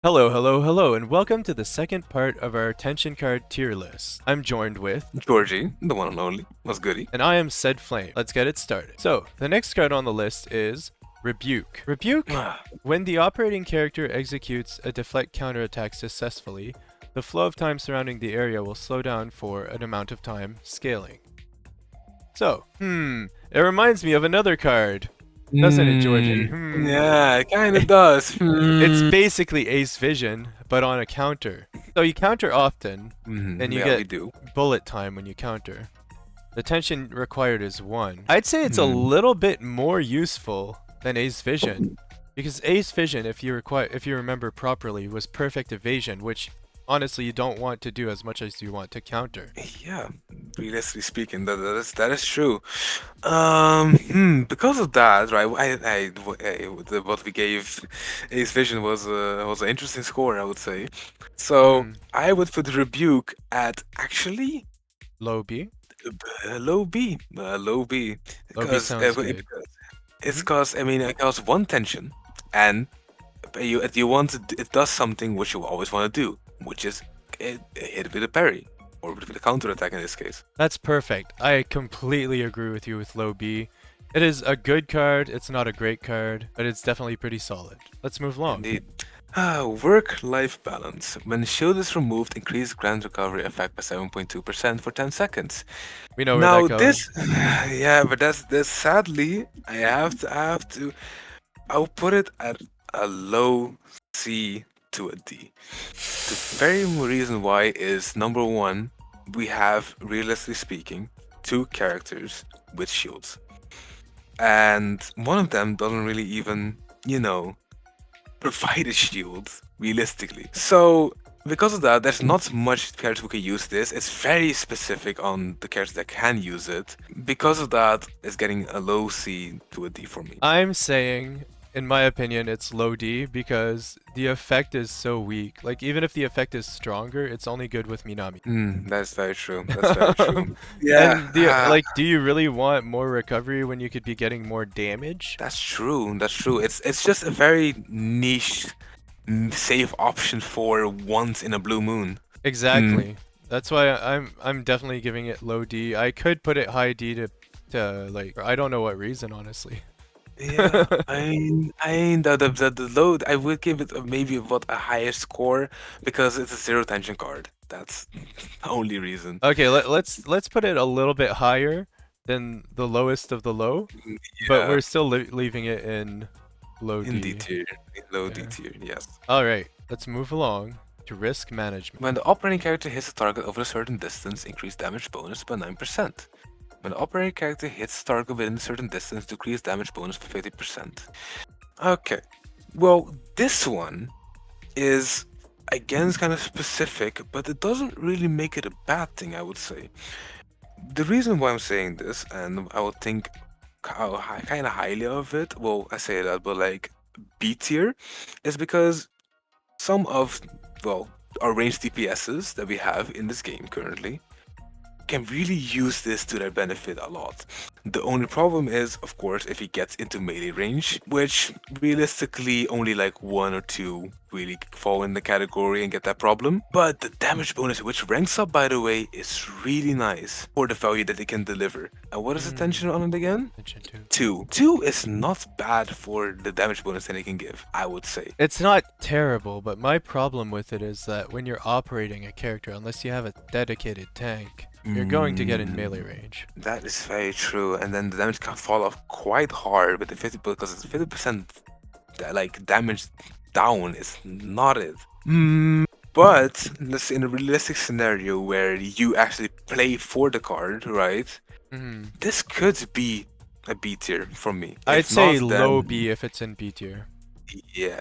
Hello, hello, hello, and welcome to the second part of our attention card tier list. I'm joined with, Georgie, the one and only, was goody. and I am said Flame. Let's get it started. So, the next card on the list is Rebuke. Rebuke, when the operating character executes a deflect counterattack successfully, the flow of time surrounding the area will slow down for an amount of time, scaling. So, it reminds me of another card, doesn't it, Georgie? Yeah, it kind of does. It's basically Ace Vision, but on a counter. So you counter often, and you Yeah, we get do. bullet time when you counter. The tension required is 1. I'd say it's a Hmm. little bit more useful than Ace Vision, because Ace Vision, if you remember properly, was perfect evasion, which honestly you don't want to do as much as you want to counter. Yeah, realistically speaking, that is true. Because of that, right? What we gave Ace Vision was an interesting score, I would say. So Hmm, I would put Rebuke at actually low B. low B, Low B because sounds good. it's because I mean it causes one tension, and you want to, it does something which you always want to do, which is hit with a parry or with a counter attack in this case. That's perfect. I completely agree with you with low B. It is a good card, it's not a great card, but it's definitely pretty solid. Let's move along. Indeed. Work-life balance. When shield is removed, increase grand recovery effect by 7.2% for 10 seconds. We know where that Now goes. this, yeah, but that's sadly, I'll put it at a low C to a D. The very reason why is number one, we have, realistically speaking, two characters with shields. And one of them doesn't really even, provide a shield, realistically. So, because of that, there's not much characters who can use this. It's very specific on the characters that can use it. Because of that, it's getting a low C to a D for me. I'm saying, in my opinion, it's low D because the effect is so weak. Like, even if the effect is stronger, it's only good with Minami. That's very true. That's very true. Yeah, And do you really want more recovery when you could be getting more damage? that's true. That's true. It's just a very niche, safe option for once in a blue moon. Hmm. Exactly. That's why I'm definitely giving it low D. I could put it high D to like I don't know what reason honestly. Yeah, I mean the load. I would give it maybe what a higher score because it's a zero tension card. That's the only reason. Okay, let's put it a little bit higher than the lowest of the low, but Yeah, we're still leaving it in low in D D. tier, in low D Yeah. tier. Yes. All right, let's move along to risk management. When the operating character hits a target over a certain distance, increase damage bonus by 9%. When the operating character hits a target within a certain distance, decrease damage bonus by 50%. Okay. Well, this one is again kind of specific, but it doesn't really make it a bad thing, I would say. The reason why I'm saying this, and I would think kind of highly of it, well, I say that, but like B tier, is because some of, well, our ranged DPSs that we have in this game currently can really use this to their benefit a lot. The only problem is, of course, if he gets into melee range, which realistically only like one or two really fall in the category and get that problem. But the damage bonus, which ranks up by the way, is really nice for the value that they can deliver. And what is the tension on it again? Attention to. Two. Two is not bad for the damage bonus that it can give, I would say. It's not terrible, but my problem with it is that when you're operating a character, unless you have a dedicated tank, you're going to get in melee range. That is very true, and then the damage can fall off quite hard with the 50 because it's 50% like damage down is not it. But let's say in a realistic scenario where you actually play for the card, right? Hmm. This could be a B tier for me. I'd If say not, low then B if it's in B tier. yeah,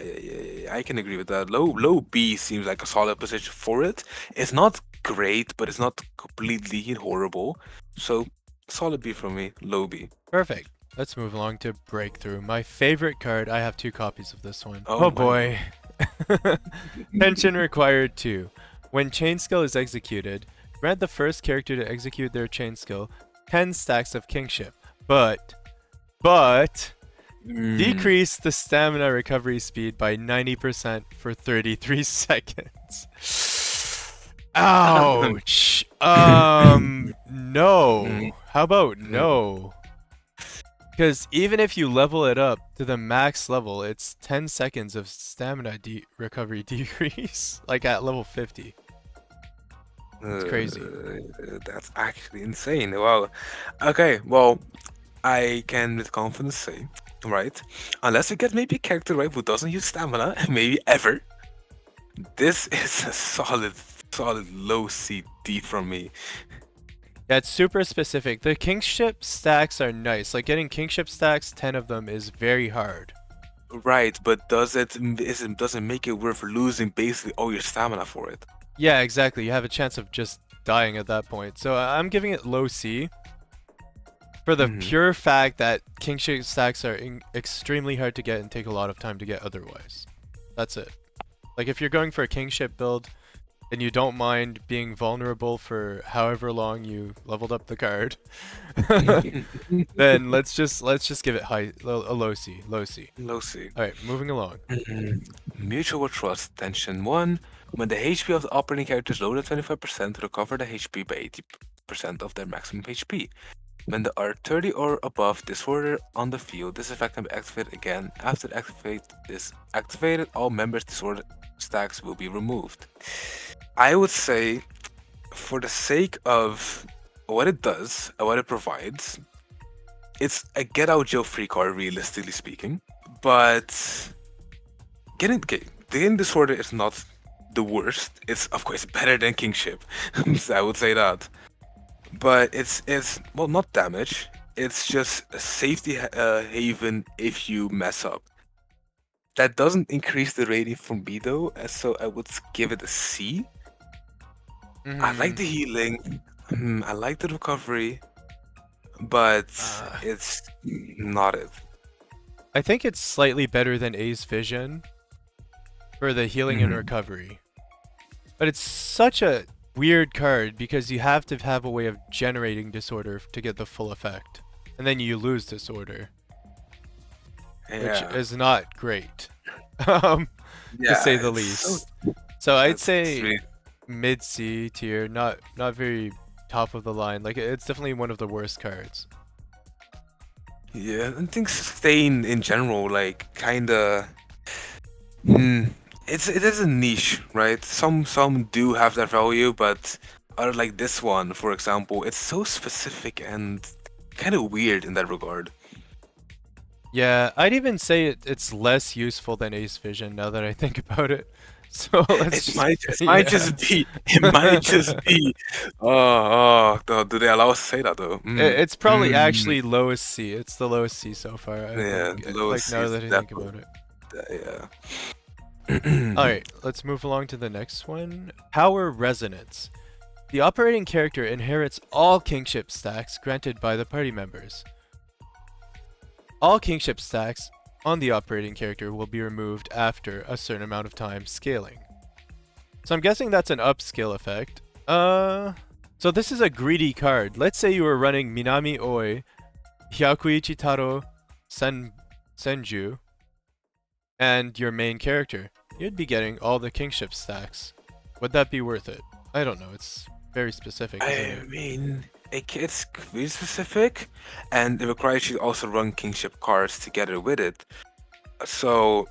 I can agree with that. Low B seems like a solid position for it. It's not great, but it's not completely horrible. So solid B for me, low B. Perfect. Let's move along to Breakthrough. My favorite card. I have 2 copies of this one. Oh Oh my god. boy. Tension required 2. When chain skill is executed, grant the first character to execute their chain skill 10 stacks of kingship. But Mm. Decrease the stamina recovery speed by 90% for 33 seconds. Ouch. No. How about no? Because even if you level it up to the max level, it's 10 seconds of stamina recovery decrease, like at level 50. It's crazy. That's actually insane. Wow. Okay, well, I can with confidence say, right? Unless you get maybe a character right who doesn't use stamina, maybe ever, this is a solid low CD from me. Yeah, it's super specific. The kingship stacks are nice. Like getting kingship stacks, 10 of them is very hard. Right, but doesn't make it worth losing basically all your stamina for it? Yeah, exactly. You have a chance of just dying at that point. So I'm giving it low C for the Hmm. pure fact that kingship stacks are extremely hard to get and take a lot of time to get otherwise. That's it. Like if you're going for a kingship build and you don't mind being vulnerable for however long you leveled up the card, then let's just give it a low C, low C. Low C. All right, moving along. Mutual Trust, Tension 1. When the HP of the operating character is lower than 25%, recover the HP by 80% of their maximum HP. When there are 30 or above disorder on the field, this effect can be activated again. After the activate is activated, all members' disorder stacks will be removed. I would say, for the sake of what it does and what it provides, it's a get out jail free card, realistically speaking. But getting disorder is not the worst. It's of course better than kingship. So I would say that. But it's well, not damage. It's just a safety haven if you mess up. That doesn't increase the rating from B though, so I would give it a C. I like Mm, the healing. I like the recovery, but uh, it's not it. I think it's slightly better than A's Vision for the healing and Mhm. recovery. But it's such a weird card because you have to have a way of generating disorder to get the full effect. And then you lose disorder, which Yeah, is not great. um, to yeah, say the it's so least. So I'd that's say really mid C tier, not very top of the line. Like it's definitely one of the worst cards. yeah. I think sustain in general, like kinda. Hmm. It is a niche, right? Some do have their value, but other like this one, for example, it's so specific and kind of weird in that regard. Yeah, I'd even say it's less useful than Ace Vision now that I think about it. So let's It just might yeah. just be it might just be. Do they allow us to say that though? It's probably actually lowest C. It's the lowest C so far, I Yeah, think. the Like lowest now is that I think definitely about it. yeah. Alright, let's move along to the next one. Power Resonance. The operating character inherits all kingship stacks granted by the party members. All kingship stacks on the operating character will be removed after a certain amount of time scaling. So I'm guessing that's an upscale effect. So this is a greedy card. Let's say you were running Minami Oi, Hyakuichi Taro, Senju, and your main character. You'd be getting all the kingship stacks. Would that be worth it? I don't know. It's very specific, isn't I it? mean, it's really specific, and it requires you to also run kingship cards together with it. So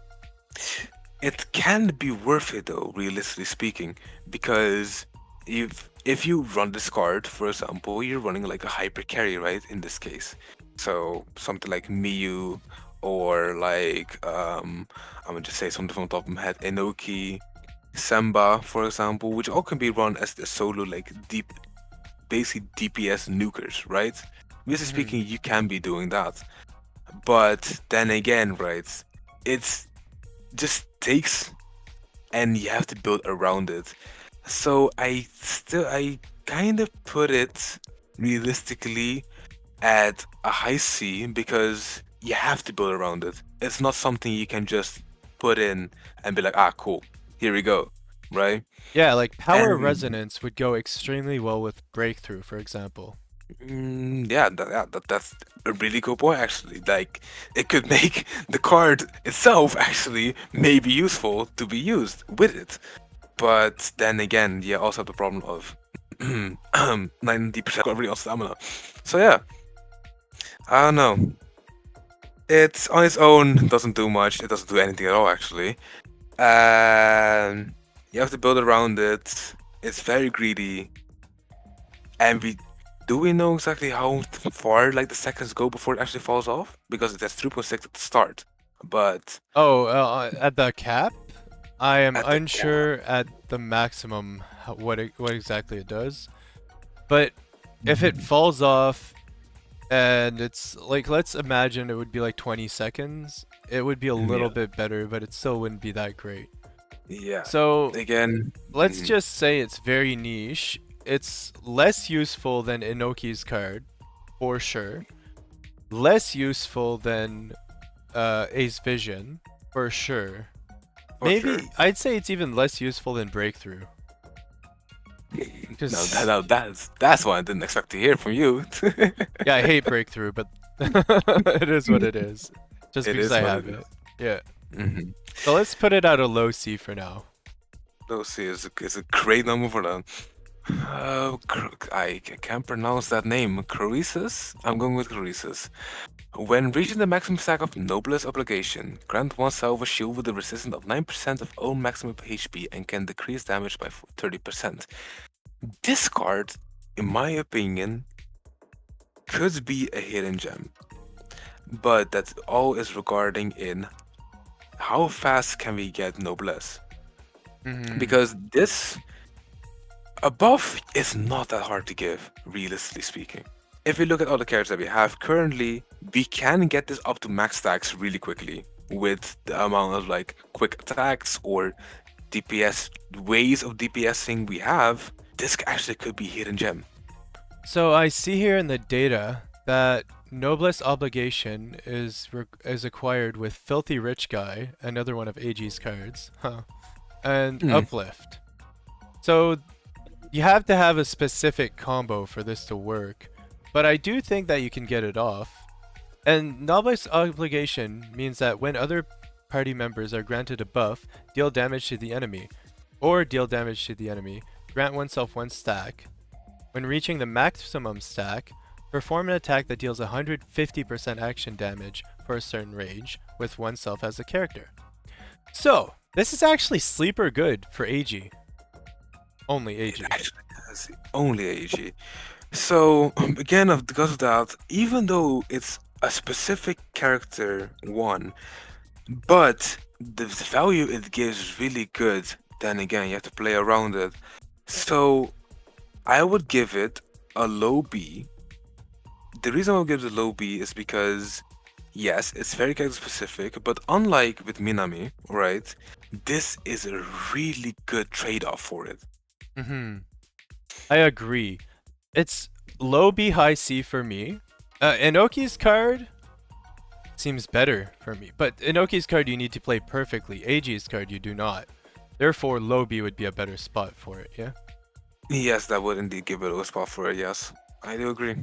it can be worth it though, realistically speaking, because if you run this card, for example, you're running like a hyper carry, right? In this case, so something like Miyu or like I'm gonna just say something from the top of my head, Enoki, Samba, for example, which all can be run as the solo like deep, basically DPS nukers, right? Realistically Hmm. speaking, you can be doing that, but then again, right? It's just takes and you have to build around it. So I kind of put it realistically at a high C because you have to build around it. It's not something you can just put in and be like, ah, cool, here we go, right? Yeah, like Power And Resonance would go extremely well with Breakthrough, for example. That's a really good point, actually. Like, it could make the card itself actually may be useful to be used with it. But then again, you also have the problem of 90% recovery on stamina. So yeah, I don't know. It's on its own doesn't do much. It doesn't do anything at all, actually. And you have to build around it. It's very greedy, and we know exactly how far like the seconds go before it actually falls off? Because it has 3.6 at the start, but Oh, at the cap? I am at the cap. unsure at the maximum what exactly it does. But if it falls off and it's like, let's imagine it would be like 20 seconds, it would be a little Yeah, bit better, but it still wouldn't be that great. yeah. So Again, let's just say it's very niche. It's less useful than Inoki's card, for sure. Less useful than Ace Vision, for sure. for sure. Maybe I'd say it's even less useful than Breakthrough. No, Because that's what I didn't expect to hear from you. yeah, I hate Breakthrough, but it is what it is. Just It because is I what have it it. is. Yeah. Mm-hmm. So let's put it at a low C for now. Lucy is a great number for that. I can't pronounce that name. Croesus? I'm going with Croesus. When reaching the maximum stack of Noblest Obligation, grant oneself a shield with a resistance of 9% of own maximum HP and can decrease damage by 30%. This card, in my opinion, could be a hidden gem, but that all is regarding in how fast can we get Noblesse? Hmm. Because this a buff is not that hard to give, realistically speaking. If we look at all the characters that we have currently, we can get this up to max stacks really quickly with the amount of like quick attacks or DPS ways of DPSing we have. This actually could be hidden gem. So I see here in the data that Noblesse Obligation is acquired with Filthy Rich Guy, another one of AG's cards, and Hmm. Uplift. So you have to have a specific combo for this to work, but I do think that you can get it off. And Noblesse Obligation means that when other party members are granted a buff, deal damage to the enemy, or deal damage to the enemy, grant oneself one stack. When reaching the maximum stack, perform an attack that deals 150% action damage for a certain range with oneself as a character. So, this is actually sleeper good for AG. Only It AG. actually has only AG. So again, because of that, even though it's a specific character one, but the value it gives is really good. Then again, you have to play around it. So I would give it a low B. The reason I would give it a low B is because yes, it's very character specific, but unlike with Minami, right, this is a really good trade-off for it. Hmm. I agree. It's low B, high C for me. Inoki's card seems better for me, but Inoki's card you need to play perfectly. AG's card you do not. Therefore, low B would be a better spot for it, yeah? Yes, that would indeed give it a spot for it, yes. I do agree.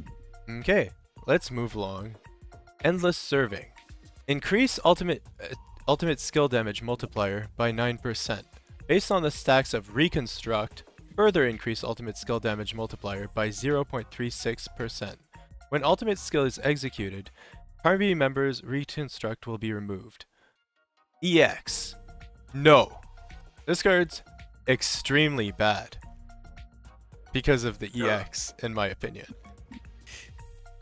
Okay, let's move along. Endless Serving. Increase ultimate skill damage multiplier by 9%. Based on the stacks of Reconstruct, further increase ultimate skill damage multiplier by 0.36%. When ultimate skill is executed, party members' Reconstruct will be removed. EX. No. This card's extremely bad because of the Yeah. EX, in my opinion.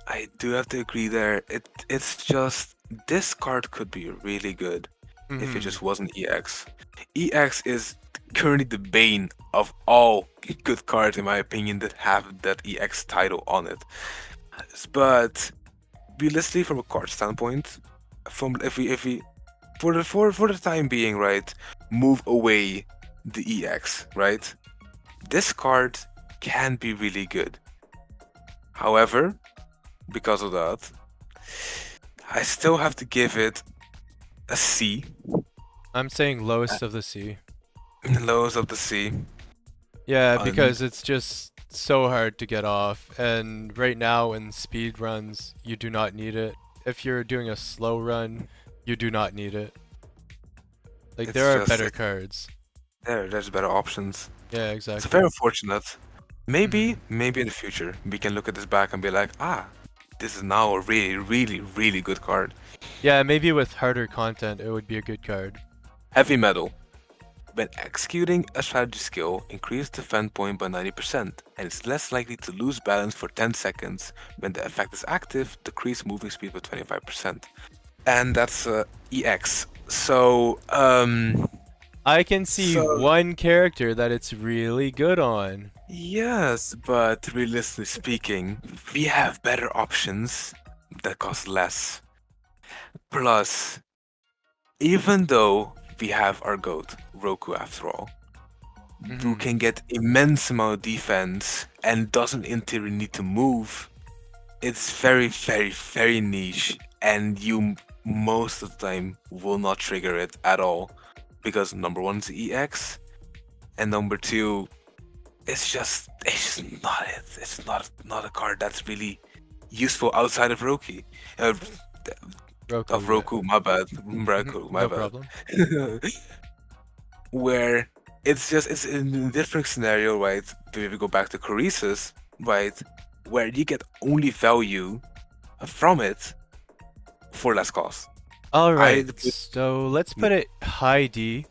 I do have to agree there. It's just this card could be really good if it Hmm. just wasn't EX. EX is currently the bane of all good cards, in my opinion, that have that EX title on it. But realistically, from a card standpoint, from if we for the time being, right, move away the EX, right? This card can be really good. However, because of that, I still have to give it a C I'm saying lowest at of the C. the lowest of the C. Yeah, And because it's just so hard to get off, and right now in speed runs, you do not need it. If you're doing a slow run, you do not need it. Like, there It's are just better cards. there's better options. Yeah, It's exactly. very unfortunate. Maybe, Mhm. maybe in the future we can look at this back and be like, ah, this is now a really, really, really good card. Yeah, maybe with harder content, it would be a good card. Heavy metal. When executing a strategy skill, increase defense point by 90%, and it's less likely to lose balance for 10 seconds. When the effect is active, decrease moving speed by 25%. And that's EX. I can see So one character that it's really good on. yes, but realistically speaking, we have better options that cost less. Plus, even though we have our GOAT, Roku after all, who Mhm. can get immense amount of defense and doesn't in theory need to move, it's very, very, very niche, and you most of the time will not trigger it at all because number one is EX, and number two, it's just not it. It's not a card that's really useful outside of Roki. Uh, Roku, of yeah. Roku, my bad. Mhm. Roku, my No bad. problem. Where it's in a different scenario, right? If we go back to Croesus, right? Where you get only value from it for less cost. I Alright, so let's put it high D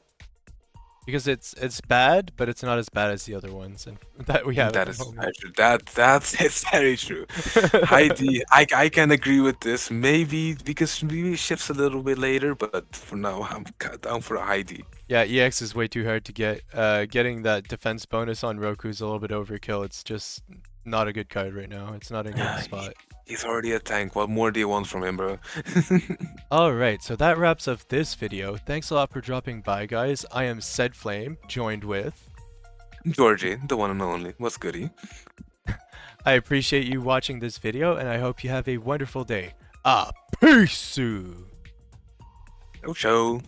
because it's bad, but it's not as bad as the other ones and that we have at that the is moment. very true. That's it's very true. Heidi, I can agree with this. Maybe because maybe it shifts a little bit later, but for now I'm down for a Heidi. Yeah, EX is way too hard to get. Getting that defense bonus on Roku is a little bit overkill. It's just not a good card right now. It's not in a good spot. He's already a tank. What more do you want from him, bro? Alright, so that wraps up this video. Thanks a lot for dropping by, guys. I am Said Flame, joined with... Georgie, the one and only. What's goody? I appreciate you watching this video, and I hope you have a wonderful day. Peace! Ciao, ciao.